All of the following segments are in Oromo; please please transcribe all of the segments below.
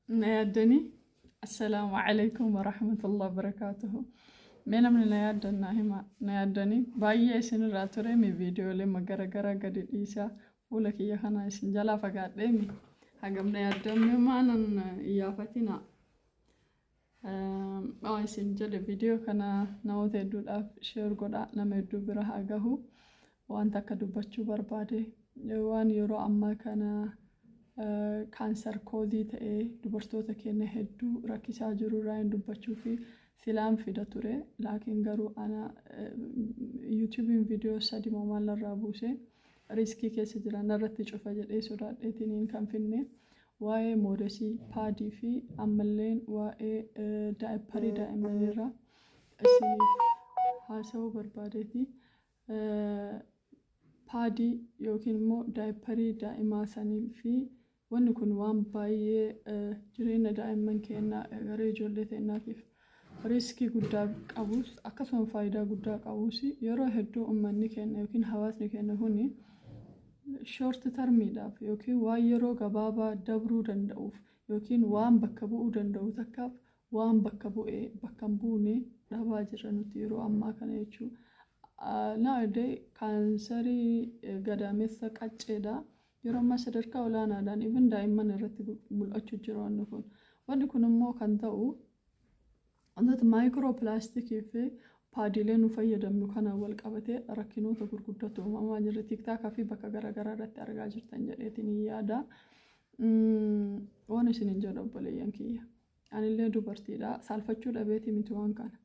نيادني السلام عليكم ورحمة الله وبركاته. من نيادنا هما نيادني باي سن راتوري مي فيديو لما غرا قد إيسا ولك يا خنا سنجلا فقاد لمي هجم نيادني ما نن يافتنا سنجل فيديو كنا نوت يدول أف شير قدا نمدو برها أجهو وأنت كدبتشو بربادي وان يرو أما كنا كانسر كودي تأي دبرتوتا كأنه هدو ركيسا جرورا دبتشو في سلام في دتورة لكن قرو أنا يوتيوب فيديو سادي ممال الرابوسه ريسكي كيس جرا نرتي شوفا جد إيه سورة إتنين كم فيني واي مورسي بادي في عملين واي دايبري دائما أسي هاسو بربادتي بادي يمكن مو دايبري دائما سني في ونكون وان باي جرينا دائما كأننا رجل لتنا كيف ريسكي قدام قبوس أكثر فايدة قدام قبوسي يرى هدو أمني كأنه يمكن حواسني كأنه هني شورت ترمي داف يمكن وايرو قبابا دبرو دندوف يمكن وان بكبو دندو تكاب وان بكبو بكمبوني دباجر نتيرو أما كان يشو nowadays كانسري قداميسا كاتشيدا yeroo amma sadarkaa olaanaadhaan even daa'imman irratti mul'achuu jiru waan kun wanti kun immoo kan ta'u wantoota maayikiroopilaastikii fi paadiilee nu fayyadamnu kana wal qabatee rakkinoota gurguddoo uumamaa jirre tiktaakaa fi bakka garaagaraa irratti argaa jirtan jedheetiin yaada waan isin hin jedhu obboleeyyan kiyya anillee dubartiidha saalfachuu dhabeetii miti waan kana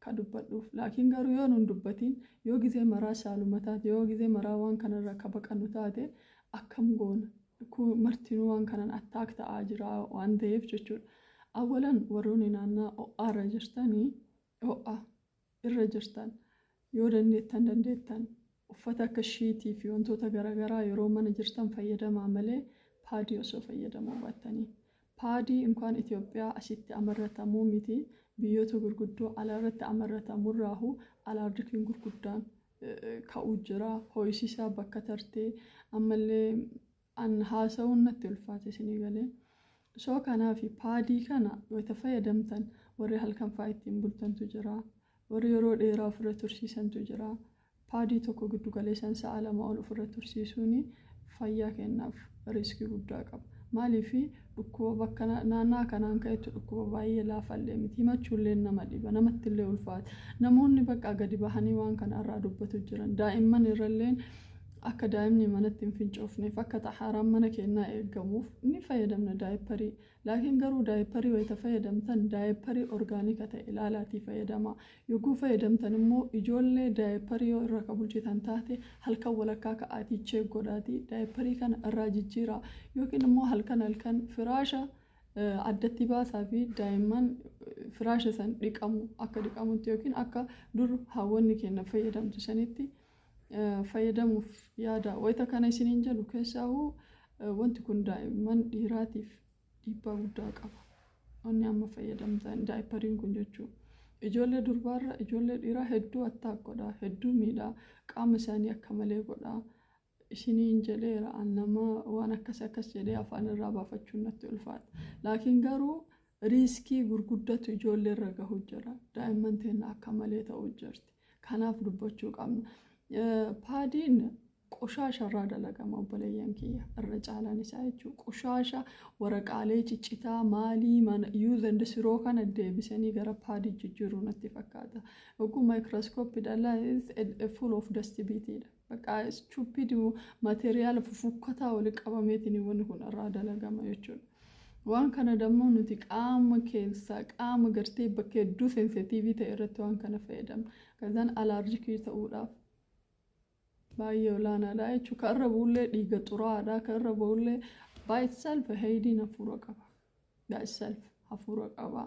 ka dubbadhuuf laakiin garuu yoo nun dubbatiin yoo gizee maraa saaluma taate yoo gizee maraa waan kanarra ka baqannu taate akkam goona martinuu waan kanan attaak ta'aa jira waan ta'eef jechuudha. Awwalan warroonni naannaa ho'aa irra jirtanii ho'aa irra jirtan yoo dandeettan uffata akka shiitii fi wantoota garaagaraa yeroo mana jirtan fayyadamaa malee paadii osoo fayyadamuu baattanii. Paadii inkaan Itoophiyaa asitti amarratamuu miti biyyoota gurguddoo alaarratti amarratamurraahu alaardikiin gurguddaan ka'uu jira ho'isiisaa bakka tartee ammallee an haasa'uun natti ulfaate isinii galee soo kanaafi paadii kana wayita fayyadamtan warri halkan fa'aa ittiin bultantu jira warri yeroo dheeraa ofirra tursiisantu jira paadii tokko giddu galeessan sa'a 2 ol ofirra tursiisuun fayyaa kennaaf riiskii guddaa qaba maaliifi dhukkuba bakka naannaa kanaan ka'etu dhukkuba baay'ee laafallee miti himachuullee nama dhiba namatti illee ulfaata namoonni bakka gadi bahanii waan kana irraa dubbatu jiran daa'imman irralleen akka daa'imni manatti hin fincoofneef akka xahaaraan mana keenyaa eegamuuf ni fayyadamna daayiparii laakiin garuu daayiparii wayita fayyadamtan daayiparii orgaanika ta'e ilaalaatii fayyadama yogguu fayyadamtan immoo ijoollee daayiparii yoo irra qabulchitan taate halkan walakkaa ka'aatii cheek godhaatii daayiparii kana irraa jijjiiraa yookiin immoo halkan firaasha addatti baasaa fi daa'imman firaasha san dhiqamu akka dhiqamutti yookiin akka dur hawwanni keenya fayyadamtu sanitti fayyadamuuf yaada wayita kana isiniin jedhu keessaahu wanti kun daa'imman dhiiraatiif dhiibbaa guddaa qaba wanni amma fayyadamtan daayipariin kun jechuudha ijoollee durbaarra ijoollee dhiiraa hedduu attaak godha hedduu miidhaa qaama isaanii akka malee godha isiniin jedheera annama waan akkas jedhee afaan irraa baafachuun natti ulfaata laakiin garuu riiskii gurguddatu ijoollee irra gahuu jira daa'imman teenya akka malee ta'uu jirti kanaaf dubbachuu qabna. paadiin qoshasha irraa dalagama obboleeyyan kiyya irra caalaan isaa jechuudha qoshasha waraqaalee ciccitaa maalii mana use and throw kana deebisanii gara paadii jijjiiruu natti fakkaata oguu maayikirooskooppii dhalaa full of dust bitiidha bakka stupid materiyaala fufukkataa waliin qabameetiin wanni kun irraa dalagama jechuudha waan kana dammoo nuti qaama keessaa qaama gartee bakka hedduu sensitiivii ta'e irratti waan kana fayyadamna kazaan alaarjikii ta'uudhaaf baay'ee olaanaadha jechuudha karra buullee dhiiga xuraadha karra buullee by itself heeyidiin hafuura qaba by itself hafuura qaba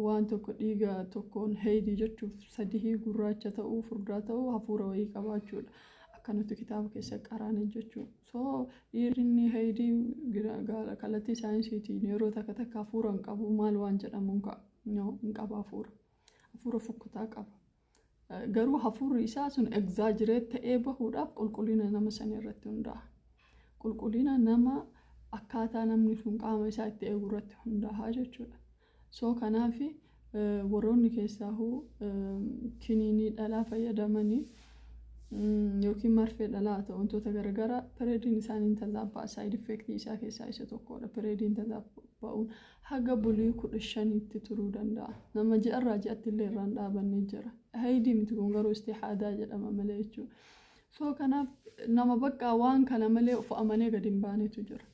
waan tokko dhiiga tokkoon heeyidii jechuuf sadii gurraacha ta'uu furdaa ta'uu hafuura wayii qabaachuudha akka nuti kitaaba keessa qaraan jechuudha soo dhiirri heeyidii kallattii saayinsiitiin yeroo takka hafuura hin qabu maal waan jedhamuun hin qaba hafuura fukkataa qaba. Garuu hafuurri isaa sun egzaajireet ta'ee bahuudhaaf qulqullina nama san irratti hundaa'a. Qulqullina nama akkaataa namni sun qaama isaa itti eegu irratti hundaa'a jechuudha. So kanaaf warroonni keessaahuu kiniinii dhalaa fayyadamanii yookiin marfee dhalaa ta'u wantoota garaagaraa pireediin isaanii tazaabba'a. Saayid effektii isaa keessaa isa tokkodha. Pireediin tazaabba'uun haga bulii 15tti turuu danda'a. Nama ji'arraa ji'atti illee irraan dhaabannee jira. Haydii miti kun garuu istihaadaa jedhama malee jechuudha. So kanaaf nama bakka waan kana malee of amanee gadi hin baanetu jira.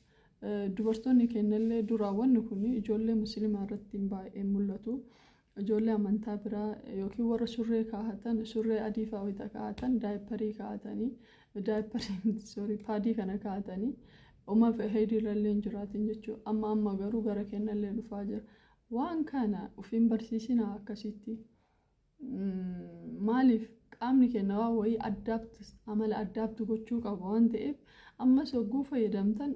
Dubartoonni kennallee duraawwanni kun ijoollee musliimaa irratti baay'ee mul'atu. Ijoollee amantaa biraa yookiin warra surree kaa'atan surree adii fa'aa wayita kaa'atan daayiparii kaa'atanii paadii kana kaa'atanii uma heedii irrallee hin jiraatin jechuudha. Amma garuu gara kennallee dhufaa jira. Waan kana ofiin barsiisinaa akkasitti maaliif qaamni kenna waa wayii amala addaabtu gochuu qaba waan ta'eef ammas hogguu fayyadamtan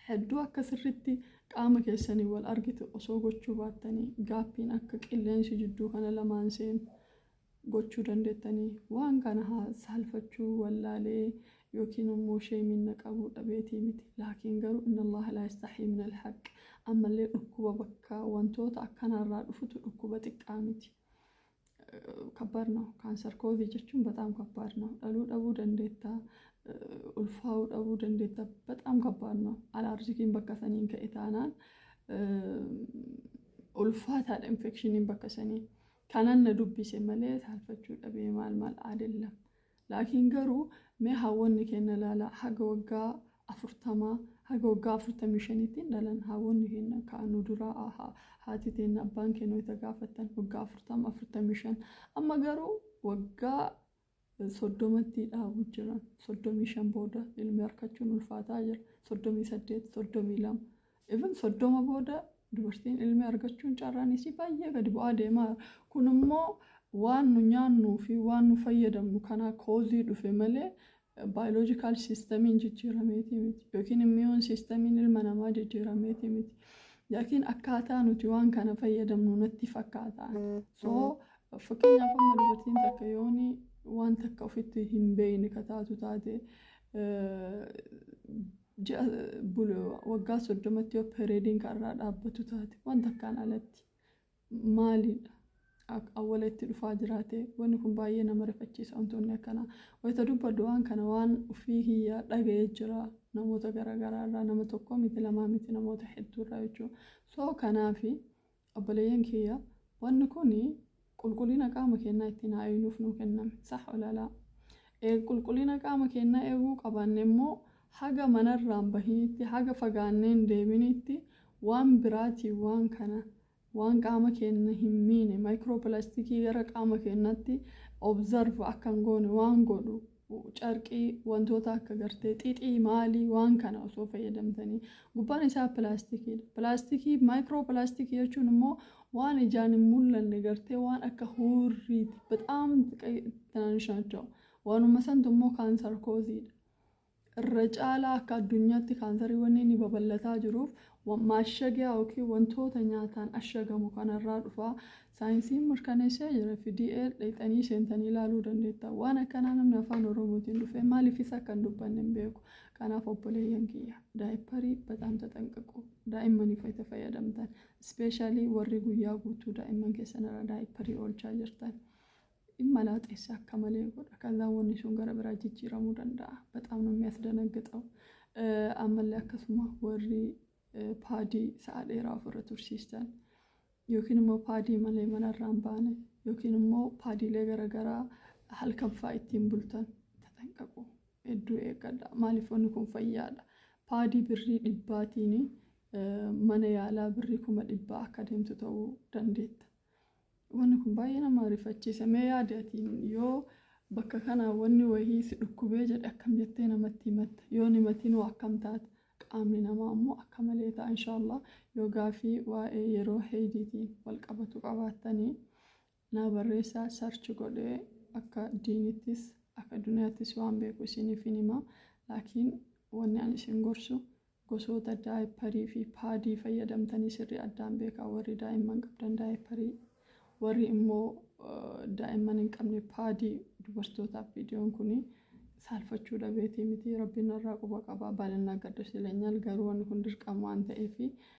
hedduu akka sirriitti qaama keessanii wal argitu osoo gochuu baattanii gaappiin akka qilleensi jidduu kana lamaan seenu gochuu dandeettanii waan kana saalfachuu wallaalee yookiin immoo sheemina qabuu dhabeetii miti. Laakiin garuu inna Allah laa yastaxii min al-haq ammallee dhukkuba bakka wantoota akkanarraa dhufutu dhukkuba xiqqaa miti. Kabbaad ነው ካንሰር ኮቪድ jechuun በጣም ከባድ ነው. dhaluu dhabuu dandeetta ulfaa'uu dhabuu dandeetta በጣም ከባድ ነው. አላርጂኪን bakka saniin ka'e taanaan ulfaataadha infekshiniin bakka sanii kanan na dubbise malee saalfachuu dhabee maal adeellam. Laakiin garuu mee hawwanni kenna laala haga waggaa 40 haga waggaa 45tti dhalan hawwanni kenna kaanu duraa haati teenya abbaan kennuu itti gaafatan waggaa 40-45 amma garuu waggaa 30tti dhaabu jiran 35 booda ilmi harkachuun ulfaataa jira 38-32 even 30 booda dubartiin ilmi argachuun carraan isii baay'ee gadi bu'aa deemaa. Kun immoo waan nu nyaannuu fi waan nu fayyadamnu kana koozii dhufe malee biological systemiin jijjiirameeti miti yookiin immune systemiin ilma namaa jijjiirameeti miti. Laakiin akkaataa nuti waan kana fayyadamnu natti fakkaata. So fakkeenyaaf amma dubartiin takka yooni waan takka ofitti hin beekne kataatu taate waggaa 30tti yoo pireediin karraa dhaabbatu taate waan takkaan alatti maalidha awwalatti dhufaa jiraate wanni kun baay'ee nama rifachiisa wantoonni akkanaa. Wayita dubbaddu waan kana waan ofii hiyyaa dhaga'ee jira namoota garaagaraarraa nama tokko miti lamaa miti namoota hedduurraa jechuudha. So kanaafi obboleeyyan kiyya wanni kun qulqullina qaama keenyaa ittiin haa'uuf nu kenname sax olalaa. Qulqullina qaama keenyaa eeguu qabaanne immoo haga manarraan bahinitti haga fagaanneen deeminitti waan biraatii waan kana waan qaama keenya hin miine maayikiroopilaastikii gara qaama keenyaatti obzarv akkan goone waan godhu carqii wantoota akka gartee xixii maalii waan kana osoo fayyadamtanii gubbaan isaa pilaastikiidha. Pilaastikii maayikiroopilaastikii jechuun immoo waan ijaan hin mul'anne gartee waan akka hurriiti በጣም ትናንሽ ናቸው. waanuma santu immoo kaanser kooziidha. Irra caalaa akka addunyaatti kaanserii ni babal'ataa jiruuf maashagiyaa yookiin wantoota nyaataan ashagamu kanarraa dhufaa saayinsiin mirkaneessee jira. FDA dheexanii seentanii ilaaluu dandeetta. Waan akkanaa namni afaan Oromootiin dhufee maaliifis akka hin dubbanne hin beeku. Kanaaf obboleeyyan kiyya daayiparii በጣም ተጠንቀቁ. Daa'immaniif itti fayyadamtan ispeeshaalii warri guyyaa guutuu daa'imman keessanirra daayiparii oolchaa jirtan imala xeessa akka malee godha. Kazaan wanni sun gara biraa jijjiiramuu danda'a. በጣም ነው የሚያስደነግጠው. ammallee akkasuma warri paadii sa'a dheeraa ofirra tursiistan yookiin immoo paadii malee manarraa hin baane yookiin immoo paadiilee garaagaraa halkan fa'aa ittiin bultan tatanqaqu hedduu eeggadha. Maaliif wanni kun fayyaadha. Paadii birrii 100tiin mana yaalaa birrii 100 akka deemtu ta'uu dandeetta. Wanni kun baay'ee nama rifachiisa. Mee yaadatiin yoo bakka kana wanni wayii si dhukkubee jedhe akkam jettee namatti himatta yoo nimatiin waa akkam taate qaamni namaa immoo akka malee ta'a. Inshaallah yoo gaafii waa'ee yeroo heediitiin wal qabatu qabaattanii naa barreessaa sarchi godhee akka diinittis akka duniyaattis waan beeku isiniif hin hima. Laakiin wanni ani isin gorsu gosoota daayiparii fi paadii fayyadamtanii sirrii addaan beekaa. Warri daa'imman qabdan daayiparii warri immoo daa'imman hin qabne paadii dubartootaaf viidiyoon kun saalfachuu dhabeetii miti rabbiin irraa quba qabaa balinaa gaddas ileenyaan garuu wanni kun dirqama waan ta'eef